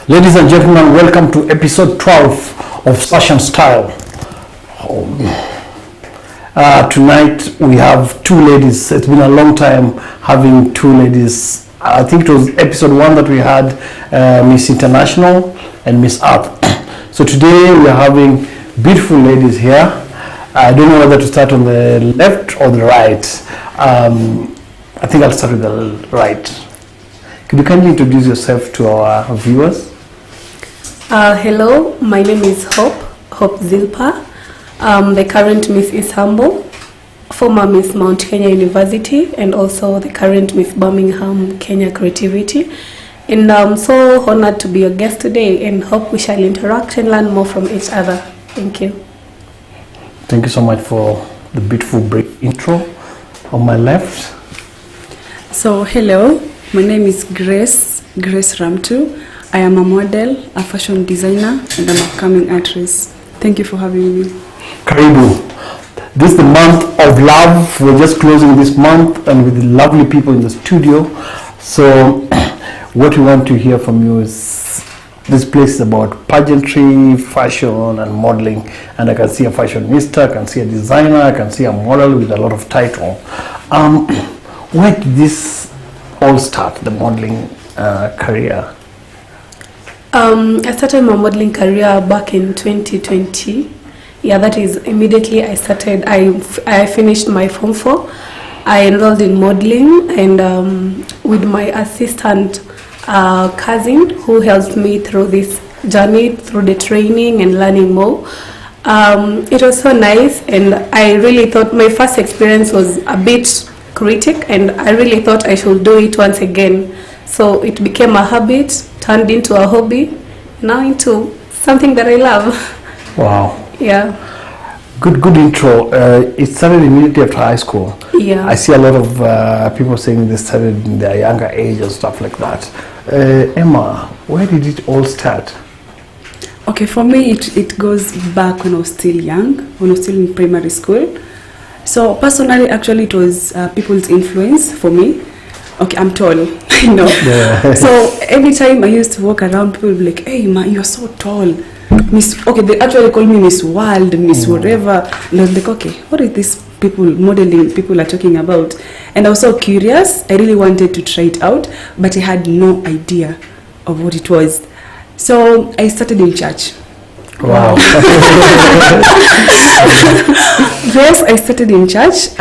Ladies and gentlemen, welcome to episode 12 of Sash and Style. Tonight we have two ladies. It's been a long time having two ladies. I think it was episode 1 that we had Miss International and Miss Earth. So today we are having beautiful ladies here. I don't know whether to start on the left or the right. I think I'll start with the right. Could you kindly introduce yourself to our viewers? Hello, my name is Hope Zilpa. The current Miss East Humble, former Miss Mount Kenya University, and also the current Miss Birmingham Kenya Creativity. And I'm so honored to be your guest today and hope we shall interact and learn more from each other. Thank you. Thank you so much for the beautiful brief intro. On my left. So hello, my name is Grace Ramtu. I am a model, a fashion designer, and an upcoming actress. Thank you for having me. Karibu. This is the month of love. We're just closing this month and with the lovely people in the studio. So what we want to hear from you is, this place is about pageantry, fashion and modeling. And I can see a fashionista, I can see a designer, I can see a model with a lot of title. Where did this all start, the modeling career? I started my modeling career back in 2020. Yeah, that is immediately I started. I finished my Form 4. I enrolled in modeling and with my assistant cousin who helped me through this journey, through the training and learning more. It was so nice, and I really thought my first experience was a bit critic, and I really thought I should do it once again. So it became a habit, turned into a hobby, now into something that I love. Wow. Yeah. Good intro. It started immediately after high school. Yeah. I see a lot of people saying they started in their younger age and stuff like that. Emma, where did it all start? Okay, for me it goes back when I was still young, when I was still in primary school. So personally, actually it was people's influence for me. Okay, I'm tall, you know. Yeah. So every time I used to walk around, people would be like, "Hey, man, you're so tall, Miss." Okay, they actually call me Miss World, Miss whatever. And I was like, okay, what is this modeling people are talking about? And I was so curious. I really wanted to try it out, but I had no idea of what it was. So I started in church. Wow. Yes, I started in church.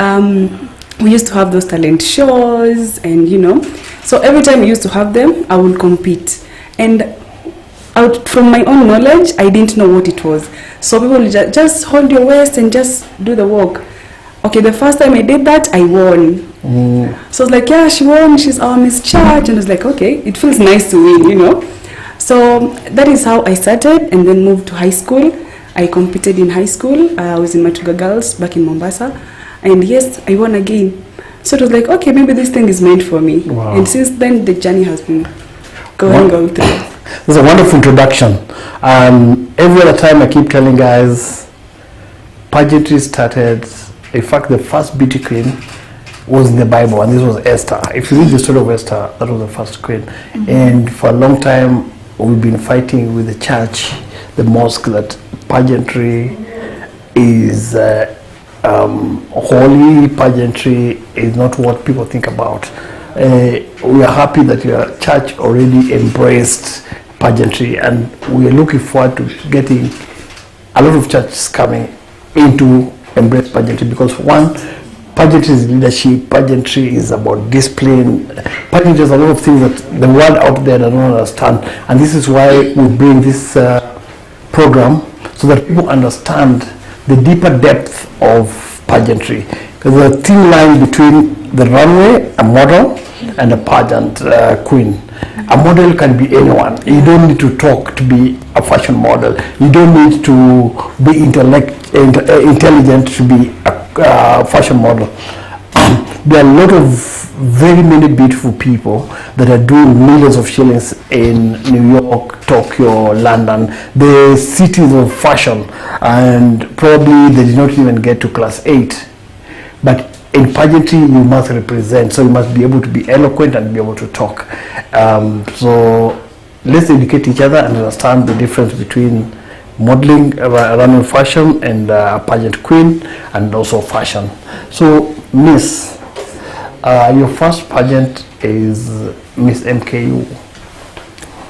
We used to have those talent shows, and so every time we used to have them, I would compete. And out from my own knowledge, I didn't know what it was. So people would just hold your waist and just do the walk. Okay, the first time I did that, I won. So I was like, yeah, she won, she's our Miss Church. And I was like, okay, it feels nice to win, So that is how I started, and then moved to high school. I competed in high school. I was in Matuga Girls back in Mombasa. And yes, I won again. So it was like, okay, maybe this thing is meant for me. Wow. And since then, the journey has been going through. That's a wonderful introduction. Every other time I keep telling guys, pageantry started, in fact, the first beauty queen was in the Bible, and this was Esther. If you read the story of Esther, that was the first queen. Mm-hmm. And for a long time, we've been fighting with the church, the mosque, that pageantry is holy. Pageantry is not what people think about. We are happy that your church already embraced pageantry, and we are looking forward to getting a lot of churches coming into embrace pageantry, because one, pageantry is leadership, pageantry is about discipline, pageantry is a lot of things that the world out there does not understand, and this is why we bring this program, so that people understand the deeper depth of pageantry. There's a thin line between the runway, a model, and a pageant queen. A model can be anyone. You don't need to talk to be a fashion model. You don't need to be intelligent to be a fashion model. There are a lot of very many beautiful people that are doing millions of shillings in New York, Tokyo, London, the cities of fashion, and probably they did not even get to class 8. But in pageantry, you must represent, so you must be able to be eloquent and be able to talk. So let's educate each other and understand the difference between modeling, running fashion, and pageant queen, and also fashion. So, Miss, your first pageant is Miss MKU.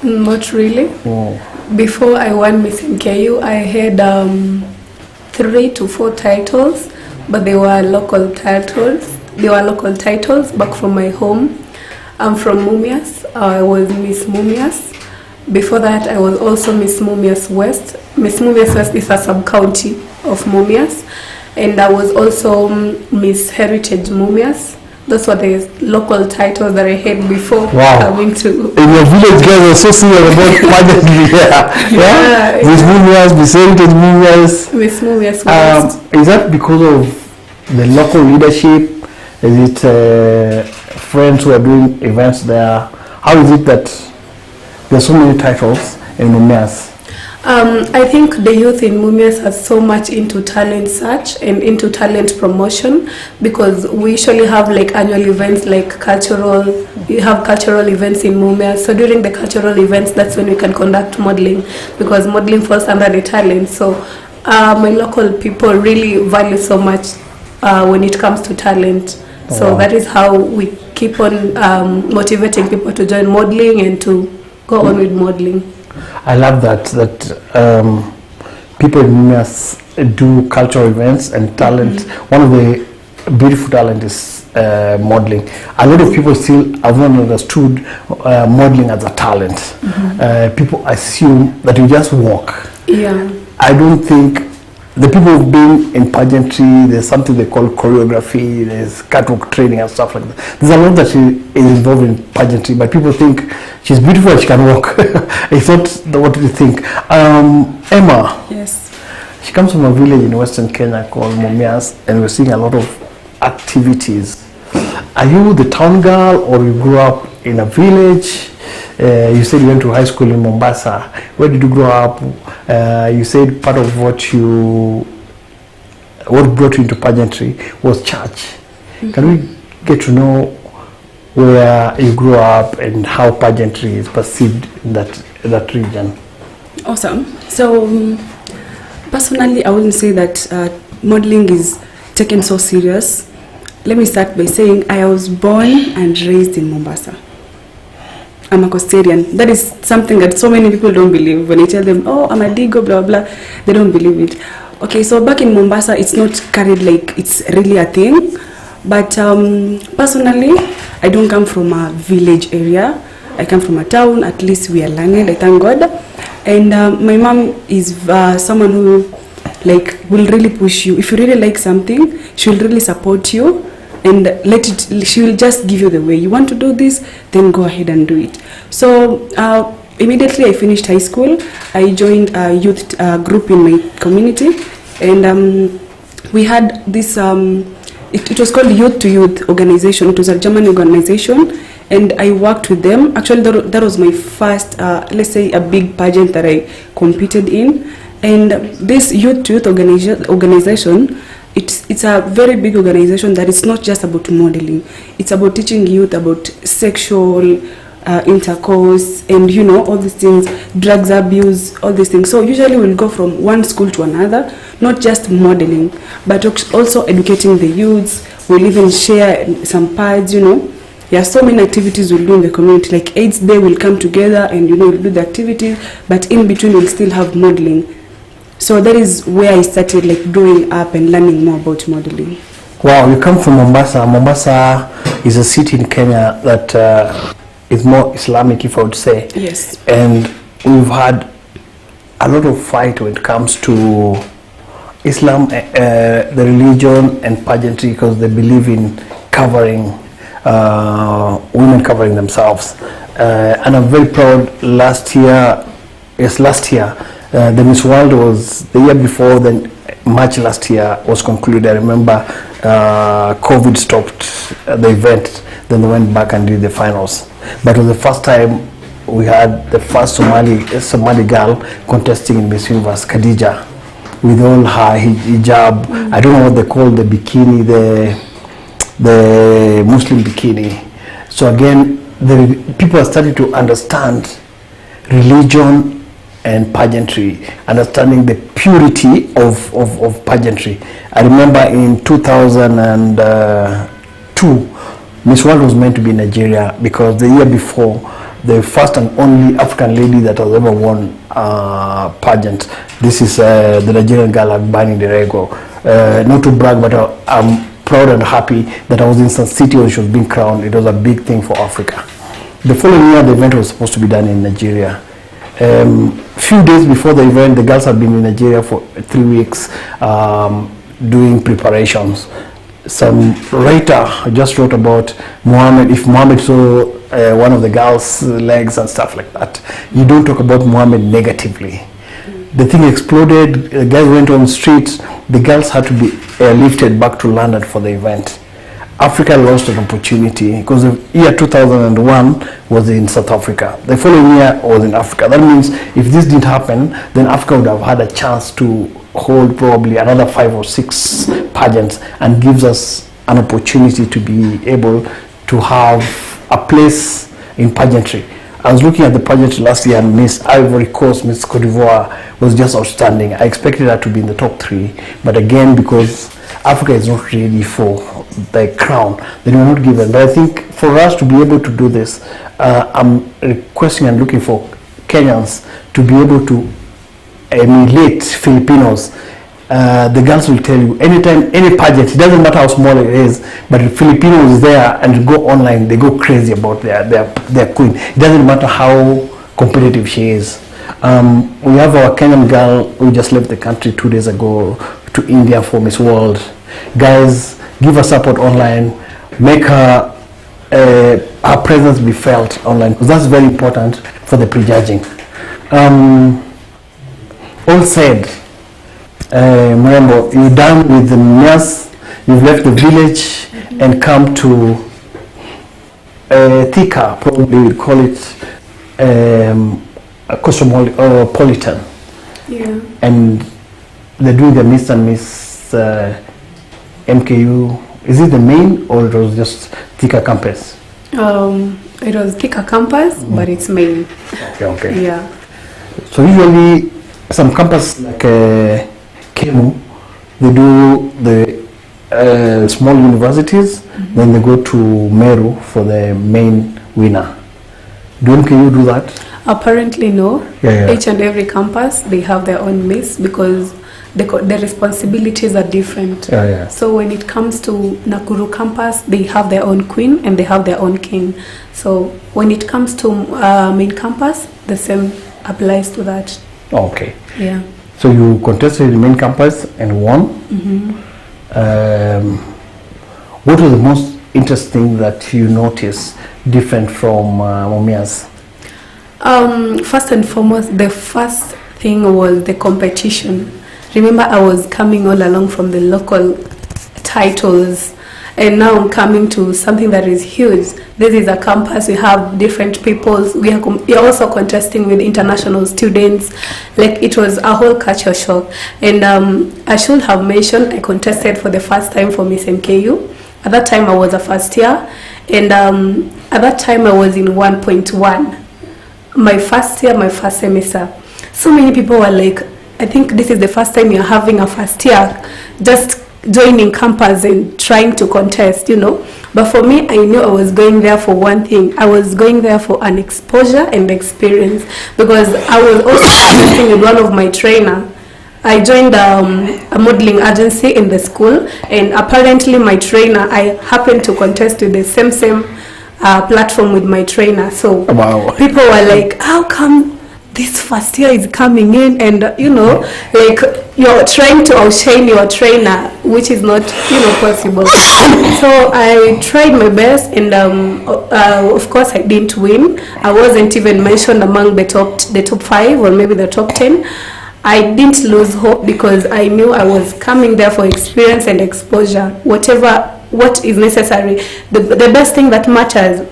Not really. Oh. Before I won Miss MKU, I had 3 to 4 titles, but they were local titles. They were local titles back from my home. I'm from Mumias. I was Miss Mumias. Before that, I was also Miss Mumias West. Miss Mumias West is a sub-county of Mumias. And I was also Miss Heritage Mumias. Those were the local titles that I had before coming to... In your village, guys are so serious about pageantry. Yeah. Miss Mumias, Miss Heritage Mumias. Miss Mumias West. Is that because of the local leadership? Is it friends who are doing events there? How is it that there's so many titles in Mumias? I think the youth in Mumias are so much into talent search and into talent promotion, because we usually have like annual events, like you have cultural events in Mumias. So during the cultural events, that's when we can conduct modeling, because modeling falls under the talent. So my local people really value so much when it comes to talent. So that is how we keep on motivating people to join modeling and to go on with modeling. I love that people in Mumias do cultural events and talent. One of the beautiful talent is modeling. A lot of people still have not understood modeling as a talent. People assume that you just walk. Yeah. I don't think the people who've been in pageantry, there's something they call choreography, there's catwalk training and stuff like that. There's a lot that is involved in pageantry, but people think she's beautiful and she can walk. It's not what you think. Emma. Yes. She comes from a village in Western Kenya called Mumias, and we're seeing a lot of activities. Are you the town girl, or you grew up in a village? You said you went to high school in Mombasa. Where did you grow up? You said part of what brought you into pageantry was church. Can we get to know where you grew up and how pageantry is perceived in that region? Awesome. So personally, I wouldn't say that modeling is taken so serious. Let me start by saying I was born and raised in Mombasa. I'm a Coastarian. That is something that so many people don't believe. When I tell them, oh, I'm a Digo, blah, blah, they don't believe it. Okay, so back in Mombasa, it's not carried like it's really a thing. But personally, I don't come from a village area. I come from a town. At least we are learned, I thank God. And my mom is someone who will really push you. If you really like something, she'll really support you. And she will just give you the way. You want to do this, then go ahead and do it. So immediately I finished high school, I joined a youth group in my community, and we had this, it was called Youth to Youth organization. It was a German organization, and I worked with them. Actually, that was my first, let's say, a big pageant that I competed in. And this Youth to Youth organization, it's a very big organization that is not just about modeling. It's about teaching youth about sexual intercourse and all these things, drugs abuse, all these things. So usually we'll go from one school to another, not just modeling, but also educating the youths. We'll even share some pads, There are so many activities we'll do in the community. Like AIDS Day, we'll come together and we'll do the activities, but in between we'll still have modeling. So that is where I started growing up and learning more about modeling. Wow, you come from Mombasa. Mombasa is a city in Kenya that is more Islamic, if I would say. Yes. And we've had a lot of fight when it comes to Islam, the religion and pageantry, because they believe in covering, women covering themselves. And I'm very proud last year, the Miss World was the year before, then March last year was concluded. I remember COVID stopped the event, then they went back and did the finals. But it was the first time we had the first Somali girl contesting in Miss Universe, Khadija, with all her hijab. I don't know what they call the bikini, the Muslim bikini. So again, the people are starting to understand religion and pageantry, understanding the purity of pageantry. I remember in 2002, Miss World was meant to be in Nigeria because the year before, the first and only African lady that has ever won pageant. This is the Nigerian girl Agbani Derego. Not to brag, but I'm proud and happy that I was in some city when she was being crowned. It was a big thing for Africa. The following year, the event was supposed to be done in Nigeria. Few days before the event, the girls had been in Nigeria for 3 weeks doing preparations. Some writer just wrote about Muhammad. If Muhammad saw one of the girls' legs and stuff like that, you don't talk about Muhammad negatively. The thing exploded. The guys went on the streets. The girls had to be airlifted back to London for the event. Africa lost an opportunity because the year 2001 was in South Africa. The following year was in Africa. That means if this didn't happen, then Africa would have had a chance to hold probably another 5 or 6 pageants, and gives us an opportunity to be able to have a place in pageantry. I was looking at the pageantry last year, and Miss Ivory Coast, Miss Cote d'Ivoire was just outstanding. I expected her to be in the top 3, but again, because Africa is not ready for the crown, they were not given. But I think for us to be able to do this, I'm requesting and looking for Kenyans to be able to emulate Filipinos. The girls will tell you, anytime, any pageant, it doesn't matter how small it is, but if Filipino is there and you go online, they go crazy about their queen. It doesn't matter how competitive she is. We have our Kenyan girl who just left the country 2 days ago to India for Miss World. Guys, give her support online, make her presence be felt online, because that's very important for the prejudging. All said, Mrembo, you're done with the nurse, you've left the village and come to Thika, probably we call it a cosmopolitan. Yeah. And they're doing the Miss and Miss MKU. Is it the main, or it was just Thika campus? It was Thika campus, but it's main. Okay. Yeah. So usually some campus like Kemu, they do the small universities, then they go to Meru for the main winner. Do MKU do that? Apparently no. Yeah. Each and every campus, they have their own miss because the responsibilities are different. Yeah. So when it comes to Nakuru campus, they have their own queen and they have their own king. So when it comes to main campus, the same applies to that. Okay. Yeah. So you contested the main campus and won. What was the most interesting that you noticed different from Mumias? First and foremost, the first thing was the competition. Remember, I was coming all along from the local titles, and now I'm coming to something that is huge. This is a campus, we have different peoples, we are also contesting with international students. Like, it was a whole culture shock. And I should have mentioned I contested for the first time for Miss MKU. At that time I was a first year, and at that time I was in 1.1. My first year, my first semester. So many people were like, I think this is the first time you're having a first year, just joining campus and trying to contest, you know. But for me, I knew I was going there for one thing. I was going there for an exposure and experience, because I was also contesting with one of my trainer. I joined a modeling agency in the school, and apparently my trainer, I happened to contest with the same platform with my trainer. So Wow. People were like, how come this first year is coming in, and you know, like, you're trying to outshine your trainer, which is not, you know, possible. So I tried my best, and of course I didn't win. I wasn't even mentioned among the top 5 or maybe the top 10. I didn't lose hope because I knew I was coming there for experience and exposure, what is necessary. The best thing that matters,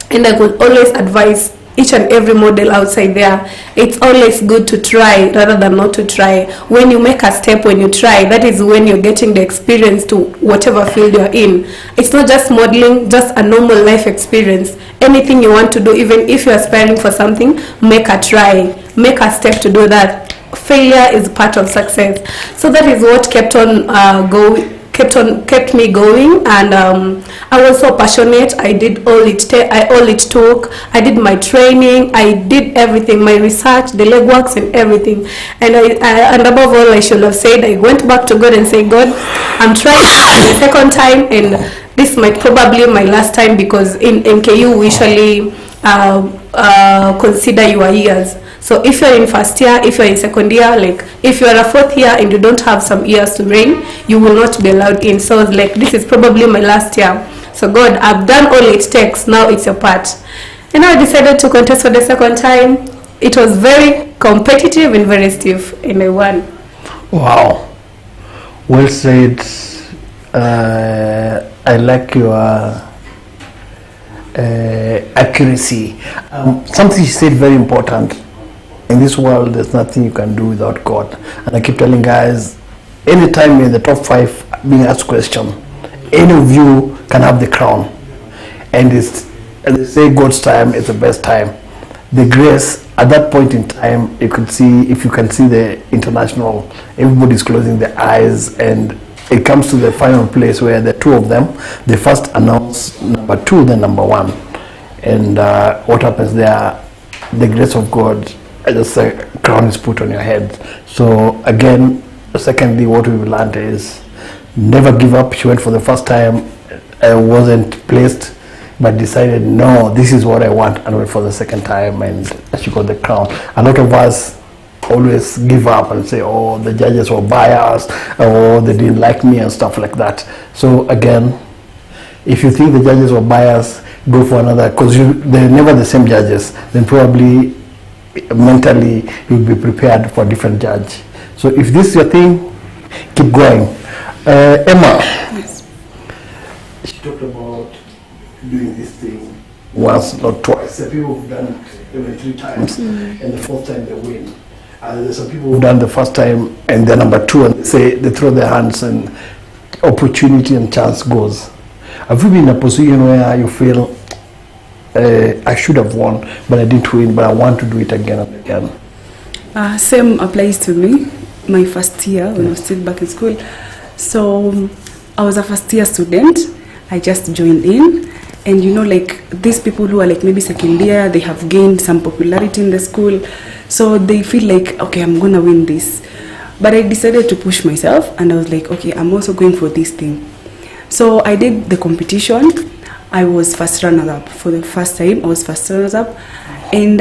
and I could always advise each and every model outside there, it's always good to try rather than not to try. When you make a step, when you try, that is when you're getting the experience to whatever field you're in. It's not just modeling, just a normal life experience. Anything you want to do, even if you're aspiring for something, make a try, make a step to do that. Failure is part of success. So that is what kept me going, and I was so passionate. I did all it took. I did my training, I did everything, my research, the legworks and everything. And and above all, I should have said, I went back to God and said, God, I'm trying the second time, and this might probably my last time, because in NKU we usually consider your years. So if you're in first year, if you're in second year, like if you're a fourth year and you don't have some years to reign, you will not be allowed in. So I was like, this is probably my last year. So God, I've done all it takes, now it's your part. And I decided to contest for the second time. It was very competitive and very stiff, and I won. Wow. Well said. I like your accuracy. Something you said very important. In this world, there's nothing you can do without God. And I keep telling guys, anytime you're in the top 5 being asked question, any of you can have the crown. And it's, as they say, God's time is the best time. The grace, at that point in time, you could see, if you can see the international, everybody's closing their eyes, and it comes to the final place where the two of them, they first announce number 2, then number 1. And what happens there, the grace of God, just a crown is put on your head. So again, secondly, what we've learned is never give up. She went for the first time, wasn't placed, but decided, no, this is what I want, and went for the second time, and she got the crown. A lot of us always give up and say, oh, the judges were biased, or they didn't like me and stuff like that. So again, if you think the judges were biased, go for another, because they're never the same judges. Then probably mentally you'll be prepared for a different judge. So if this is your thing, keep going. Emma, yes. She talked about doing this thing once, not twice. Some people have done it even 3 times, and the 4th time they win. There's some people who've done the first time and they're number 2, and they say they throw their hands and opportunity and chance goes. Have you been in a position where you feel I should have won, but I didn't win, but I want to do it again and again? Same applies to me. My first year, when I was still back in school. So I was a first year student. I just joined in. And you know, like these people who are like maybe second year, they have gained some popularity in the school. So they feel like, okay, I'm going to win this. But I decided to push myself, and I was like, okay, I'm also going for this thing. So I did the competition. I was first runner-up for the first time. I was first runner-up, and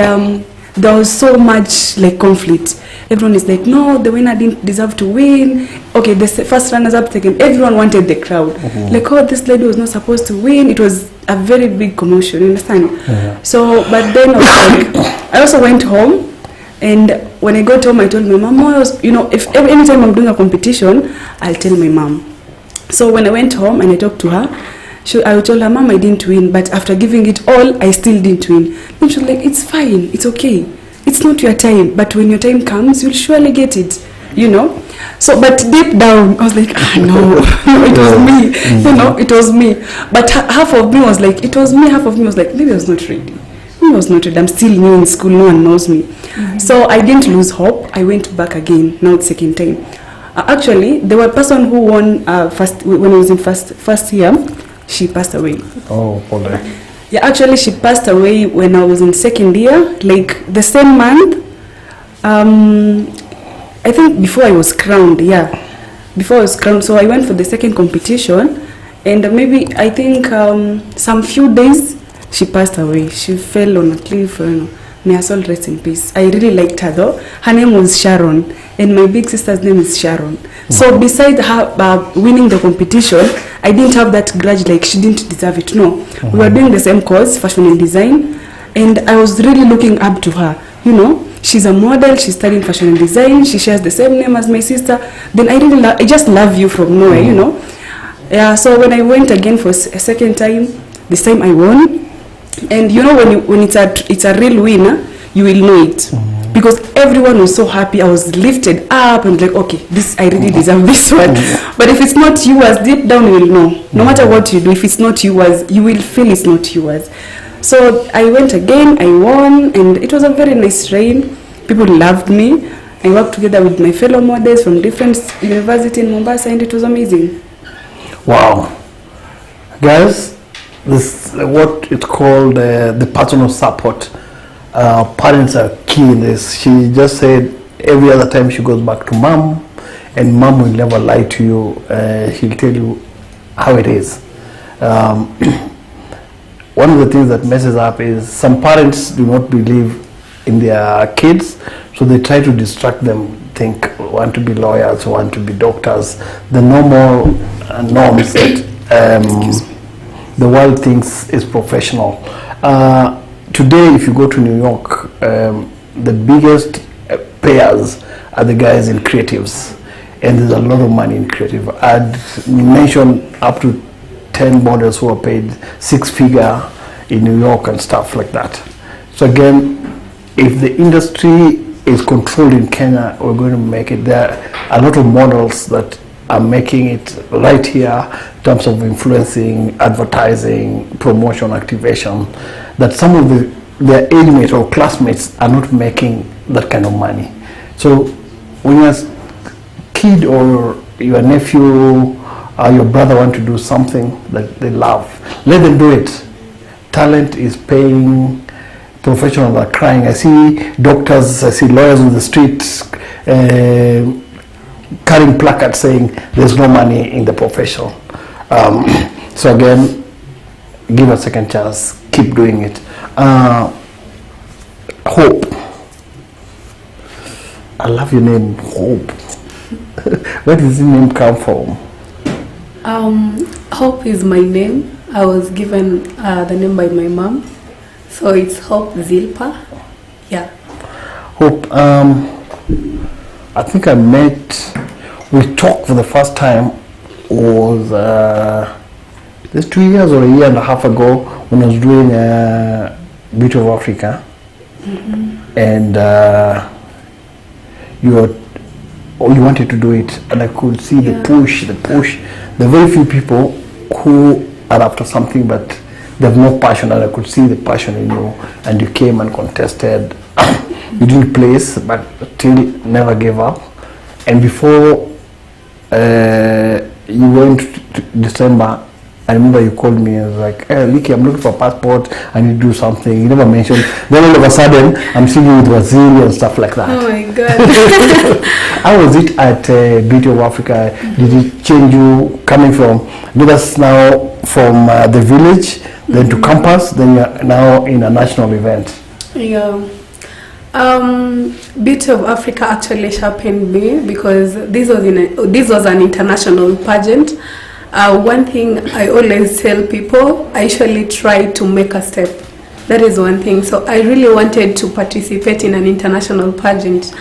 there was so much like conflict. Everyone is like, no, the winner didn't deserve to win. Okay, the first runners-up taken. Everyone wanted the crowd. Like, oh, this lady was not supposed to win. It was a very big commotion. You understand? So, but then I was like, I also went home, and when I got home, I told my mom, you know, if anytime I'm doing a competition, I'll tell my mom. So when I went home and I talked to her, I told her, Mom, I didn't win, but after giving it all, I still didn't win. Then she was like, it's fine, it's okay. It's not your time, but when your time comes, you'll surely get it, you know. So, but deep down, I was like, no, it was me, you know, it was me. But half of me was like, it was me, half of me was like, maybe I was not ready. Maybe I was not ready. I'm still new in school, no one knows me. So I didn't lose hope. I went back again, now the second time. Actually, there was a person who won first when I was in first year. She passed away. Oh, Paula. Yeah, actually, she passed away when I was in second year, like the same month. I think before I was crowned, yeah. Before I was crowned, so I went for the second competition, and maybe I think some few days she passed away. She fell on a cliff. May her soul rest in peace. I really liked her though. Her name was Sharon, and my big sister's name is Sharon. So besides her winning the competition, I didn't have that grudge like she didn't deserve it. No, we were doing the same course, fashion and design, and I was really looking up to her. You know, she's a model. She's studying fashion and design. She shares the same name as my sister. Then I just love you from nowhere. You know, yeah. So when I went again for a second time, this time I won. And you know, when it's a real winner, you will know it. Because everyone was so happy. I was lifted up and like, okay, this I really deserve this one. But if it's not yours, deep down you will know. No matter what you do, if it's not yours, you will feel it's not yours. So I went again, I won, and it was a very nice reign. People loved me. I worked together with my fellow models from different universities in Mombasa, and it was amazing. Wow. Guys, this what it's called the personal support. Parents are key in this. She just said every other time she goes back to mom, and mom will never lie to you. She'll tell you how it is. One of the things that messes up is some parents do not believe in their kids, so they try to distract them, think want to be lawyers, want to be doctors, the normal norms that the world thinks is professional. Today, if you go to New York, the biggest payers are the guys in creatives, and there's a lot of money in creative. I'd mention up to 10 models who are paid 6-figure in New York and stuff like that. So again, if the industry is controlled in Kenya, we're going to make it. There are a lot of models that are making it right here in terms of influencing, advertising, promotion, activation, that some of their age mates or classmates are not making that kind of money. So when you're a kid or your nephew or your brother want to do something that they love, let them do it. Talent is paying. Professionals are crying. I see doctors, I see lawyers on the streets carrying placards saying there's no money in the profession. So again, give a second chance, keep doing it. Hope. I love your name, Hope. Where does the name come from? Hope is my name. I was given the name by my mom. So it's Hope Zilpa. Yeah. Hope, I think we talked for the first time was this 2 years or a year and a half ago when I was doing Beauty of Africa. And you wanted to do it, and I could see the push. There are very few people who are after something but they have no passion, and I could see the passion in you, and you came and contested. You didn't place, but still never gave up. And before you went to December, I remember you called me and was like, hey, Licky, I'm looking for a passport, I need to do something. You never mentioned. Then all of a sudden, I'm seeing you with Brazil and stuff like that. Oh my God. How was it at Beauty of Africa? Did it change you coming from, with us now from the village, then to campus, then you're now in a national event? Yeah. Beauty of Africa actually sharpened me because this was an international pageant. One thing I always tell people, I usually try to make a step. That is one thing. So I really wanted to participate in an international pageant.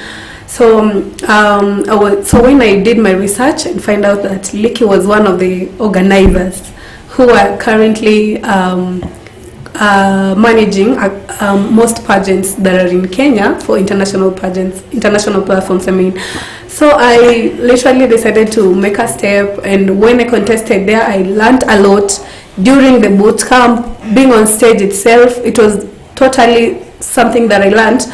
So when I did my research and find out that Licky was one of the organizers who are currently managing most pageants that are in Kenya for international pageants, international platforms, I mean. So I literally decided to make a step, and when I contested there, I learned a lot. During the boot camp, being on stage itself, it was totally something that I learned.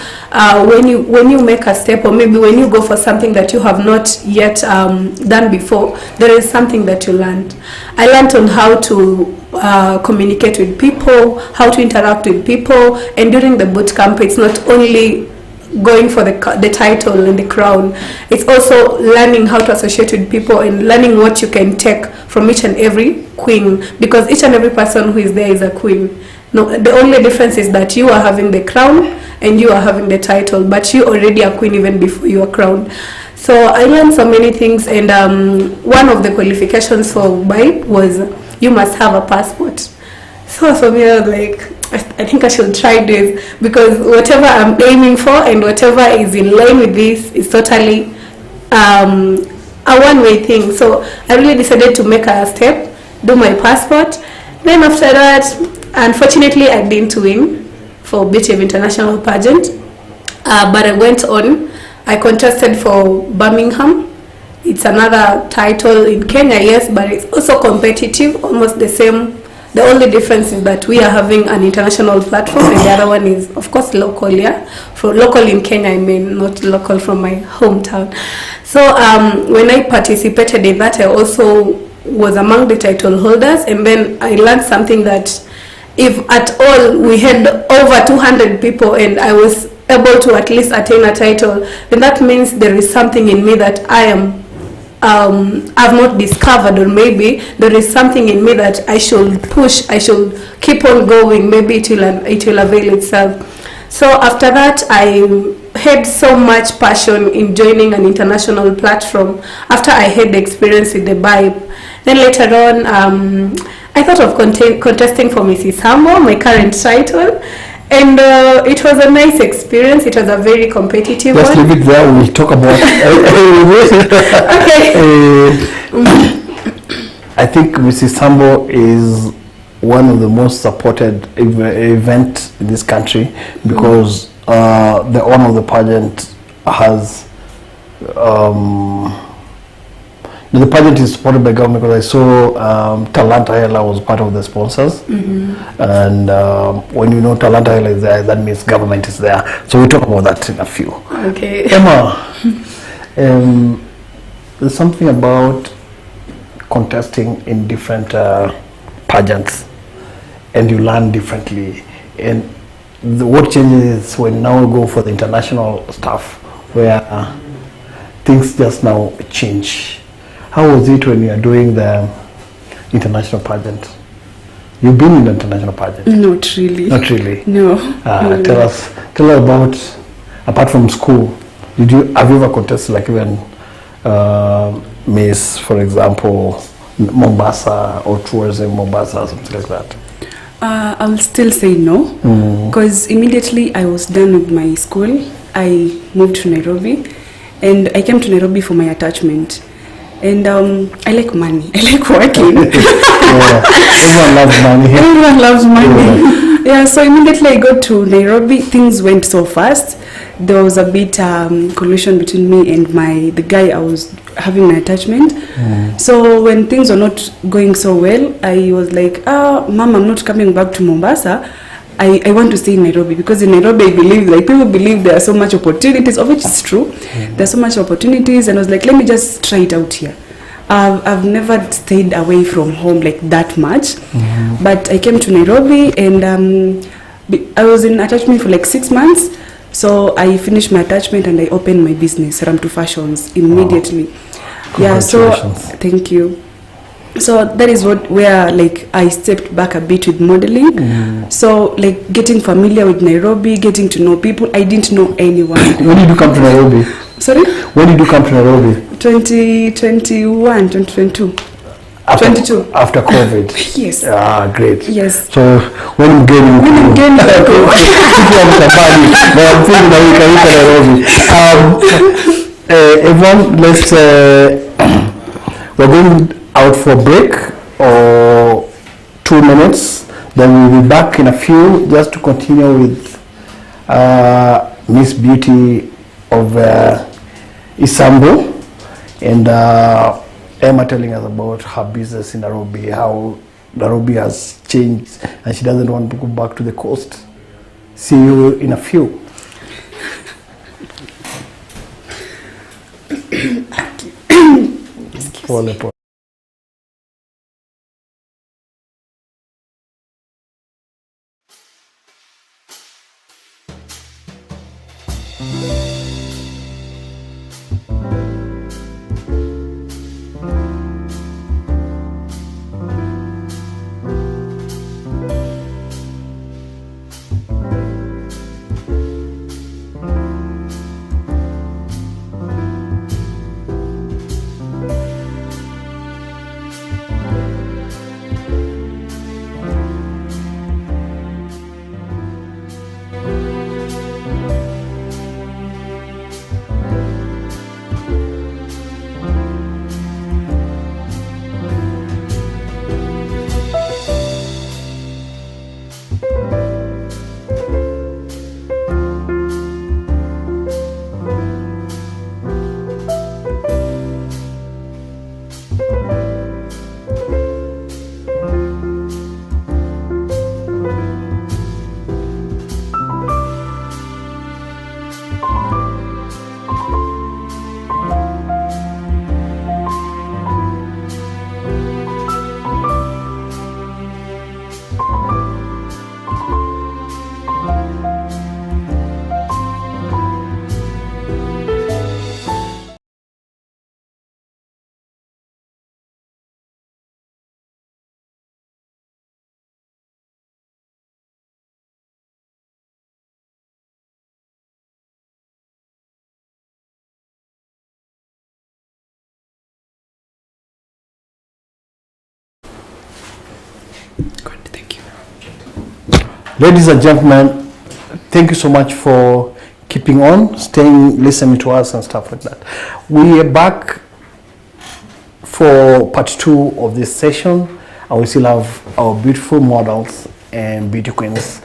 When you make a step, or maybe when you go for something that you have not yet done before, there is something that you learned. I learned on how to communicate with people, how to interact with people, and during the boot camp, it's not only going for the title and the crown, it's also learning how to associate with people and learning what you can take from each and every queen, because each and every person who is there is a queen. No, the only difference is that you are having the crown and you are having the title, but you already are queen even before you are crowned. So I learned so many things, and one of the qualifications for BIPE was you must have a passport. So for me, I was like, I think I should try this, because whatever I'm aiming for and whatever is in line with this is totally a one-way thing. So I really decided to make a step, do my passport, Then after that, unfortunately, I didn't win for Beauty of International Pageant, but I went on. I contested for Birmingham. It's another title in Kenya, yes, but it's also competitive, almost the same. The only difference is that we are having an international platform, and the other one is, of course, local. Yeah, for local in Kenya, I mean, not local from my hometown. So when I participated in that, I also was among the title holders, and then I learned something that if at all we had over 200 people and I was able to at least attain a title, then that means there is something in me that I've not discovered, or maybe there is something in me that I should push, I should keep on going, maybe it will avail itself. So after that, I had so much passion in joining an international platform after I had the experience with the BIPE. Then later on, I thought of contesting for Mrs. Hambo, my current title, and it was a nice experience. It was a very competitive Just one. leave it there, we'll talk about Okay. I think Mrs. Sambo is one of the most supported event in this country, because the owner of the pageant has the pageant is supported by government, because I saw Talanta Hela was part of the sponsors. And when you know Talanta Hela is there, that means government is there. So we'll talk about that in a few. Okay. Emma, there's something about contesting in different pageants, and you learn differently. And what changes when now we go for the international stuff, where things just now change. How was it when you are doing the international pageant? You've been in the international pageant? Not really. Not really? No. Tell us about, apart from school, have you ever contested, like even Miss, for example, Mombasa, or tourism Mombasa, or something like that? I will still say no, because immediately I was done with my school, I moved to Nairobi, and I came to Nairobi for my attachment. And I like money. I like working. Yeah. Everyone loves money. Everyone loves money. Yeah, so immediately I got to Nairobi. Things went so fast. There was a bit collision between me and the guy I was having an attachment. So when things were not going so well, I was like, Mom, I'm not coming back to Mombasa. I want to stay in Nairobi, because in Nairobi I believe, like, people believe there are so much opportunities, of which is true. There's so much opportunities, and I was like, let me just try it out here. I've never stayed away from home like that much, but I came to Nairobi, and I was in attachment for like 6 months. So I finished my attachment and I opened my business, Ram to Fashions, immediately. Yeah, so thank you. So that is where like I stepped back a bit with modeling. So like getting familiar with Nairobi, getting to know people. I didn't know anyone. When did you come to Nairobi? Sorry? When did you come to Nairobi? 2021, 2022. 22. After COVID? Yes. Ah, great. Yes. So when you get in, I'm thinking that we can Nairobi. Everyone, let's we're going out for a break or 2 minutes, then we'll be back in a few, just to continue with Miss Beauty of Isambo, and Emma telling us about her business in Nairobi, how Nairobi has changed and she doesn't want to go back to the coast. See you in a few. Pole, pole. Good, thank you. Ladies and gentlemen, thank you so much for keeping on, staying, listening to us and stuff like that. We are back for part 2 of this session, and we still have our beautiful models and beauty queens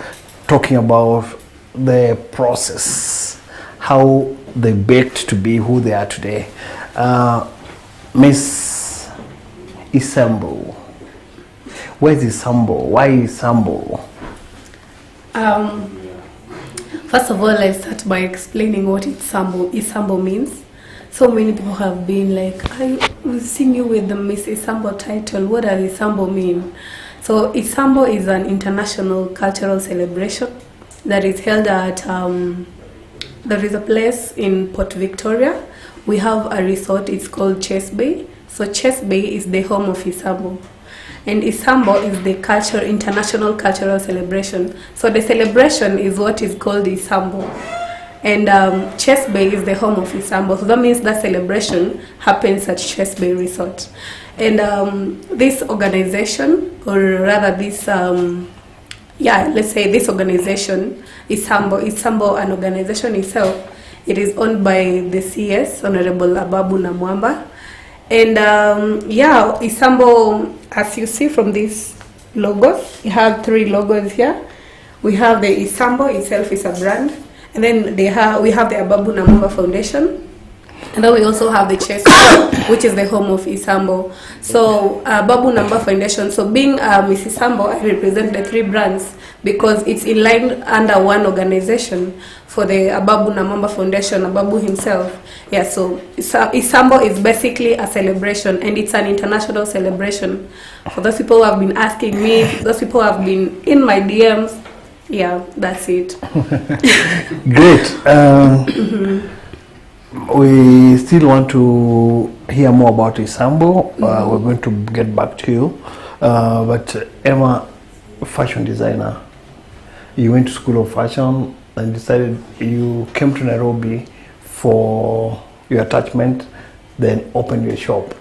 talking about the process, how they baked to be who they are today. Miss Isambo, where's Isambo? Why Isambo? First of all, I start by explaining what Isambo means. So many people have been like, I will sing you with the Miss Isambo title. What does Isambo mean? So Isambo is an international cultural celebration that is held at, there is a place in Port Victoria. We have a resort, it's called Chase Bay. So Chase Bay is the home of Isambo. And Isambo is the international cultural celebration. So the celebration is what is called Isambo. And Chase Bay is the home of Isambo. So that means that celebration happens at Chase Bay Resort. And this organization, or rather this, let's say this organization, Isambo, an organization itself, it is owned by the CS, Honorable Ababu Namwamba. And Isambo, as you see from these logos, you have 3 logos here. We have the Isambo itself is a brand, and then we have the Ababu Namwamba Foundation, and then we also have the Chess, which is the home of Isambo. So Ababu Namwamba Foundation. So being Miss Isambo, I represent the 3 brands because it's in line under one organization. For the Ababu Namwamba Foundation, Ababu himself. Yeah, so Isambo is basically a celebration, and it's an international celebration. For those people who have been asking me, those people who have been in my DMs, yeah, that's it. Great. We still want to hear more about Isambo. We're going to get back to you. But Emma, fashion designer, you went to School of Fashion and decided you came to Nairobi for your attachment, then opened your shop.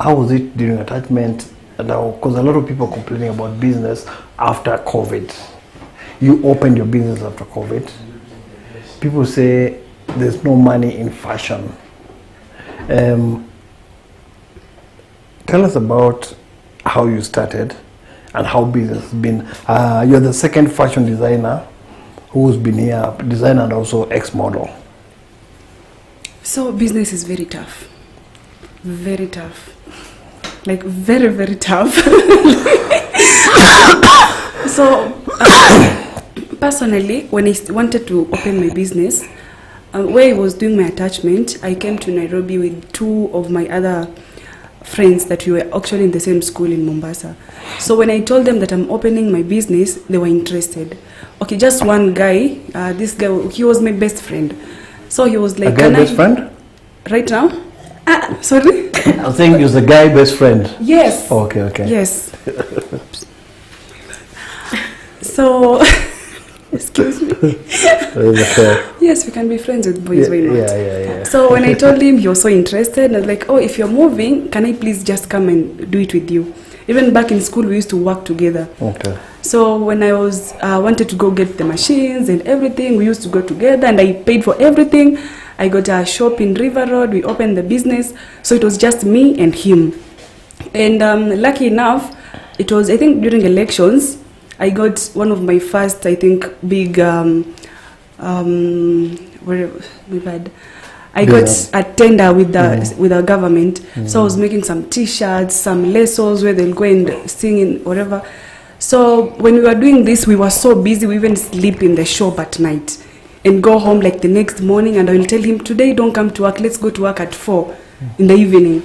How was it during attachment? Because a lot of people are complaining about business after COVID. You opened your business after COVID. People say there's no money in fashion. Tell us about how you started and how business has been. You're the second fashion designer who's been here, designer and also ex-model. So business is very tough. Very tough. Like very, very tough. So personally, when I wanted to open my business, where I was doing my attachment, I came to Nairobi with 2 of my other friends that we were actually in the same school in Mombasa. So when I told them that I'm opening my business, they were interested. Okay, just one guy, this guy, he was my best friend. So he was like, a guy best friend? Right now? Sorry? I think he was the guy best friend. Yes. Oh, okay. Yes. So, excuse me. Yes, we can be friends with boys, why not? Yeah. So when I told him, he was so interested, I was like, oh, if you're moving, can I please just come and do it with you? Even back in school, we used to work together. Okay. So when I was wanted to go get the machines and everything, we used to go together, and I paid for everything. I got a shop in River Road. We opened the business, so it was just me and him. And lucky enough, it was, I think, during elections, I got one of my first, I think, big I got a tender with the government. So I was making some T-shirts, some lessons where they'll go and sing in whatever. So when we were doing this, we were so busy, we even sleep in the shop at night and go home like the next morning, and I will tell him, today don't come to work, let's go to work at 4 in the evening.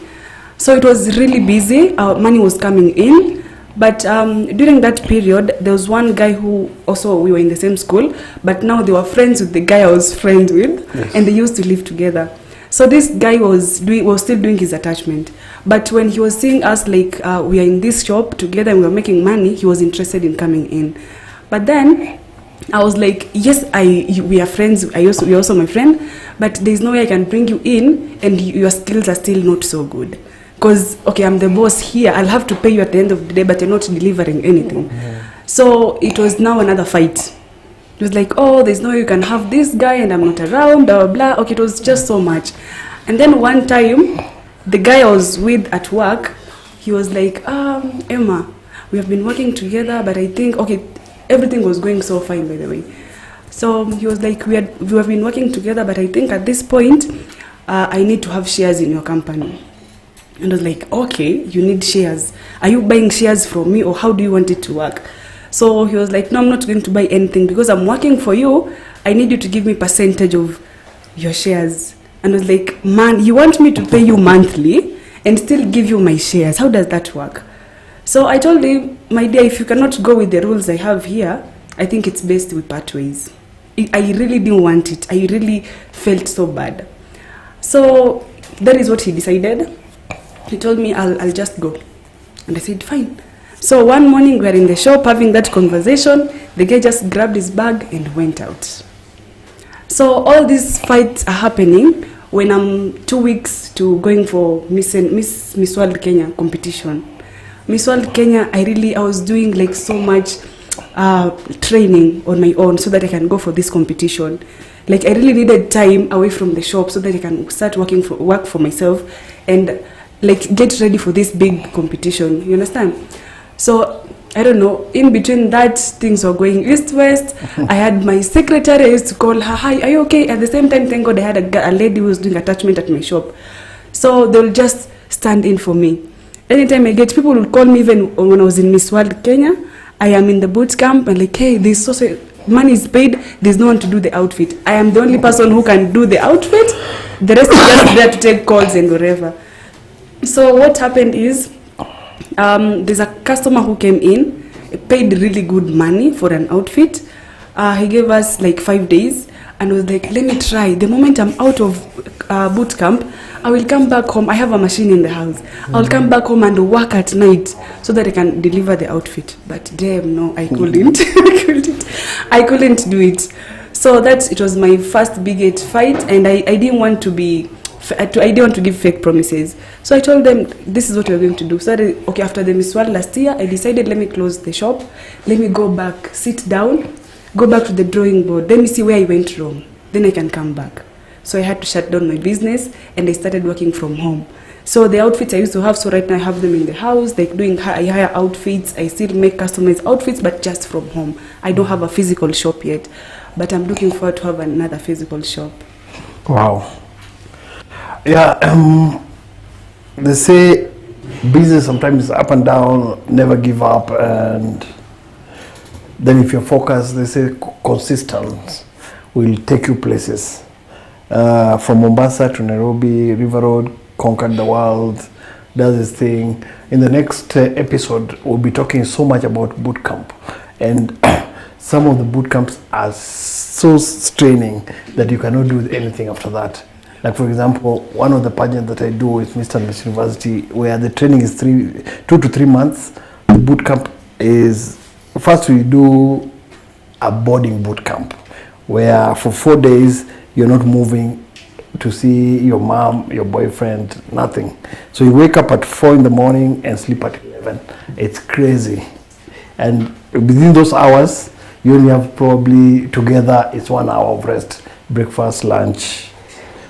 So it was really busy, our money was coming in. But during that period, there was one guy who also, we were in the same school, but now they were friends with the guy I was friends with, and they used to live together. So this guy was still doing his attachment. But when he was seeing us, like, we are in this shop together and we were making money, he was interested in coming in. But then I was like, yes, we are friends, you're also my friend, but there's no way I can bring you in and your skills are still not so good. Because, okay, I'm the boss here. I'll have to pay you at the end of the day, but you're not delivering anything. So it was now another fight. It was like, oh, there's no way you can have this guy and I'm not around, blah, blah, blah. Okay, it was just so much. And then one time, the guy I was with at work, he was like, Emma, we have been working together, but I think, okay, everything was going so fine, by the way. So he was like, we have been working together, but I think at this point, I need to have shares in your company. And I was like, okay, you need shares. Are you buying shares from me, or how do you want it to work? So he was like, no, I'm not going to buy anything because I'm working for you. I need you to give me percentage of your shares. And I was like, man, you want me to pay you monthly and still give you my shares? How does that work? So I told him, my dear, if you cannot go with the rules I have here, I think it's best we part ways. I really didn't want it. I really felt so bad. So that is what he decided. He told me, I'll just go. And I said, fine. So one morning we were in the shop having that conversation. The guy just grabbed his bag and went out. So all these fights are happening when I'm 2 weeks to going for Miss World Kenya competition. Miss World Kenya, I was doing like so much training on my own so that I can go for this competition. Like I really needed time away from the shop so that I can start work for myself and like get ready for this big competition. You understand? So I don't know, in between that, things were going east-west. I had my secretary, I used to call her, hi, are you okay? At the same time, thank God I had a lady who was doing attachment at my shop. So they'll just stand in for me. Anytime I get, people will call me even when I was in Miss World Kenya. I am in the boot camp and like, hey, this money is paid, there's no one to do the outfit. I am the only person who can do the outfit. The rest is just there to take calls and whatever. So what happened is, there's a customer who came in, paid really good money for an outfit. He gave us like 5 days and was like, let me try. The moment I'm out of boot camp, I will come back home. I have a machine in the house. I'll come back home and work at night so that I can deliver the outfit. But damn, no, I couldn't. I couldn't do it. So it was my first big fight, and I didn't want to give fake promises. So I told them, this is what we're going to do. So okay, after the Miss World last year, I decided, let me close the shop. Let me go back, sit down, go back to the drawing board. Let me see where I went wrong. Then I can come back. So I had to shut down my business and I started working from home. So the outfits I used to have, so right now I have them in the house, like I hire outfits. I still make customized outfits, but just from home. I don't have a physical shop yet, but I'm looking forward to have another physical shop. Wow. Yeah, they say business sometimes is up and down, never give up, and then if you're focused, they say consistent will take you places. From Mombasa to Nairobi, River Road, conquered the world, does this thing. In the next episode, we'll be talking so much about boot camp, and some of the boot camps are so straining that you cannot do anything after that. Like for example, one of the pageants that I do with Mr. and Miss University, where the training is 2 to 3 months, the boot camp is, first we do a boarding boot camp, where for 4 days, you're not moving to see your mom, your boyfriend, nothing. So you wake up at 4 in the morning and sleep at 11. It's crazy. And within those hours, you only have probably together, it's 1 hour of rest, breakfast, lunch.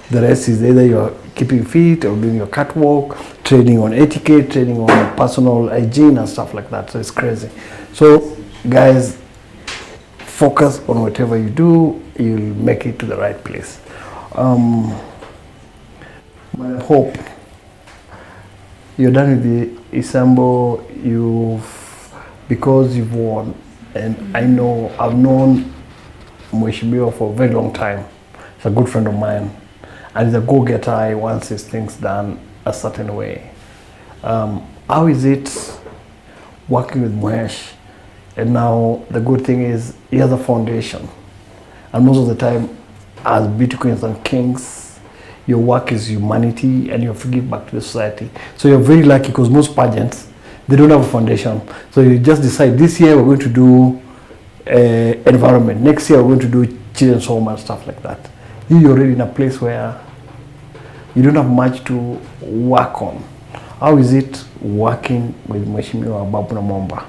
The rest is either you're keeping fit or doing your catwalk, training on etiquette, training on personal hygiene and stuff like that. So it's crazy. So guys, focus on whatever you do, you'll make it to the right place. My hope you're done with the Isambo, because you've won, and I know I've known Mheshimiwa for a very long time. He's a good friend of mine, and he's a go-getter. He wants his things done a certain way. How is it working with Mhesh? And now the good thing is he has a foundation, and most of the time as beauty queens and kings, your work is humanity and you have to give back to the society. So you're very lucky, because most pageants, they don't have a foundation. So you just decide, this year we're going to do environment, next year we're going to do children's home and stuff like that. You're already in a place where you don't have much to work on. How is it working with Mheshimiwa Babu Namwamba?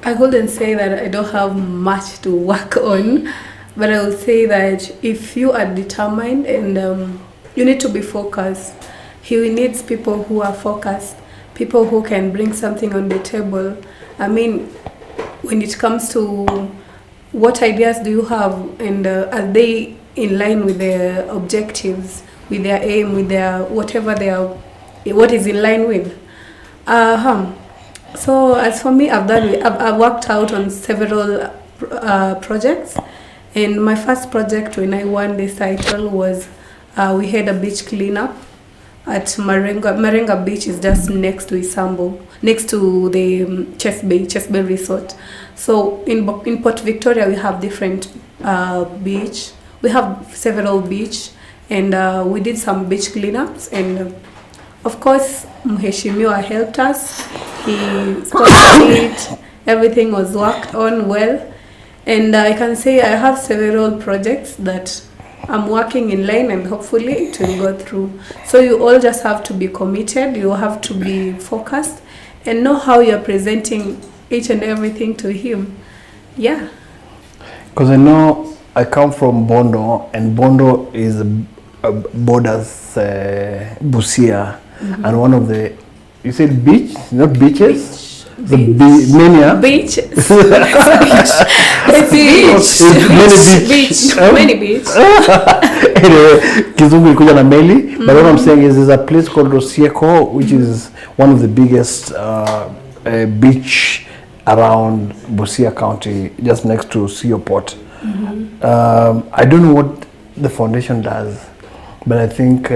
I couldn't say that I don't have much to work on, but I will say that if you are determined and you need to be focused, he needs people who are focused, people who can bring something on the table. I mean, when it comes to what ideas do you have, and are they in line with their objectives, with their aim, with their whatever they are, what is in line with. So as for me, I've worked out on several projects, and my first project when I won this title was we had a beach cleanup at Marenga. Marenga Beach is just next to Isambo, next to the Chess Bay Resort. So in Port Victoria we have different beach. We have several beach, and we did some beach cleanups, and of course Mheshimiwa helped us. He sponsored it. Everything was worked on well, and I can say I have several projects that I'm working in line, and hopefully it will go through. So you all just have to be committed. You have to be focused and know how you're presenting each and everything to him. Yeah. Because I know I come from Bondo, and Bondo is borders Busia, and one of the, you said beach, not beaches? Beach. Mania? Beach. It's Many beach. Anyway, Kizungu ilikuja na meli, but what I'm saying is there's a place called Rosieko, which is one of the biggest beach around Busia County, just next to Sio Port. I don't know what the foundation does, but I think